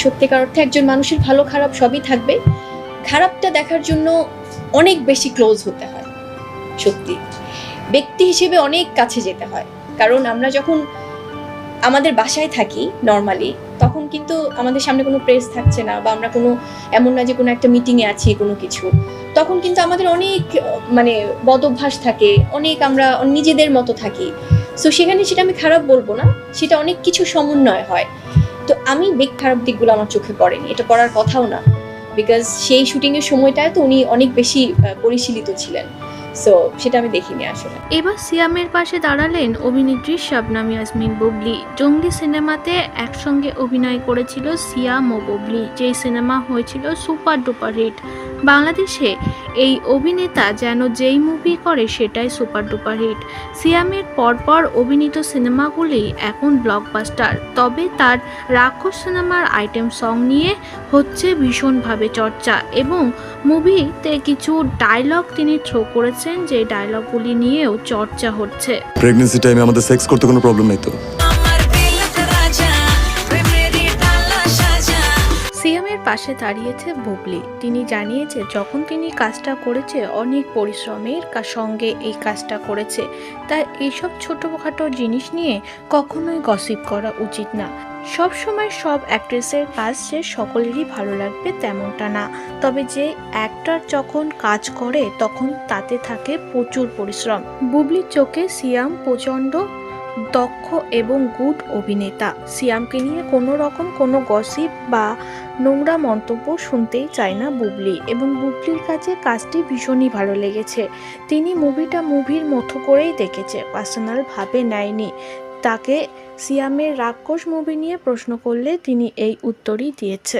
সত্যিকার অর্থে একজন মানুষের ভালো খারাপ সবই থাকবে, খারাপটা দেখার জন্য অনেক বেশি ক্লোজ হতে হয়, সত্যি ব্যক্তি হিসেবে অনেক কাছে যেতে হয়। কারণ আমরা যখন আমাদের বাসায় থাকি নর্মালি, তখন কিন্তু আমাদের সামনে কোনো প্রেস থাকছে না, বা আমরা কোনো এমন না যে কোনো একটা মিটিংয়ে আছি কোনো কিছু, তখন কিন্তু আমাদের অনেক মানে বদ অভ্যাস থাকে, অনেক আমরা নিজেদের মতো থাকি। সো সেখানে সেটা আমি খারাপ বলবো না, সেটা অনেক কিছু সমন্বয় হয়। তো আমি খারাপ দিকগুলো আমার চোখে পড়েনি, এটা পড়ার কথাও না, বিকজ সেই শুটিংয়ের সময়টায় তো উনি অনেক বেশি পরিশীলিত ছিলেন, সো সেটা আমি দেখিনি আসলে। এবার সিয়ামের পাশে দাঁড়ালেন অভিনেত্রী শবনম ইয়াসমিন বুবলি। জঙ্গলি সিনেমাতে একসঙ্গে অভিনয় করেছিল সিয়াম ও বুবলি, যেই সিনেমা হয়েছিল সুপার ডুপার হিট। বাংলাদেশে এই অভিনেতা যেন যেই মুভি করে সেটাই সুপার ডুপার হিট। সিয়ামের পরপর অভিনীত সিনেমাগুলি এখন ব্লকবাস্টার, তবে তার রাক্ষস সিনেমার আইটেম সং নিয়ে হচ্ছে ভীষণভাবে চর্চা, এবং মুভিতে কিছু ডায়লগ তিনি থ্রো করেছেন, যে ডায়লগগুলি নিয়েও চর্চা হচ্ছে। প্রেগন্যান্সি টাইমে আমাদের সেক্স করতে কোনো প্রবলেম নাই তো? সিয়ামের পাশে দাঁড়িয়েছে বুবলি। তিনি জানিয়েছে যখন তিনি কাজটা করেছে অনেক পরিশ্রমের সঙ্গে এই কাজটা করেছে, তাই এইসব ছোটোখাটো জিনিস নিয়ে কখনোই গসিপ করা উচিত না। সব সময় সব অ্যাক্ট্রেসের কাজ যে সকলেরই ভালো লাগবে তেমনটা না, তবে যে অ্যাক্টর যখন কাজ করে তখন তাতে থাকে প্রচুর পরিশ্রম। বুবলির চোখে সিয়াম প্রচণ্ড দক্ষ এবং গুড অভিনেতা। সিয়ামকে নিয়ে কোনো রকম কোনো গসিপ বা নোংরা মন্তব্য শুনতেই চায় না বুবলি, এবং বুবলির কাছে কাজটি ভীষণই ভালো লেগেছে। তিনি মুভিটা মুভির মতো করেই দেখেছে, পার্সোনালভাবে নেয়নি। তাকে সিয়ামের রাক্ষস মুভি নিয়ে প্রশ্ন করলে তিনি এই উত্তরই দিয়েছে।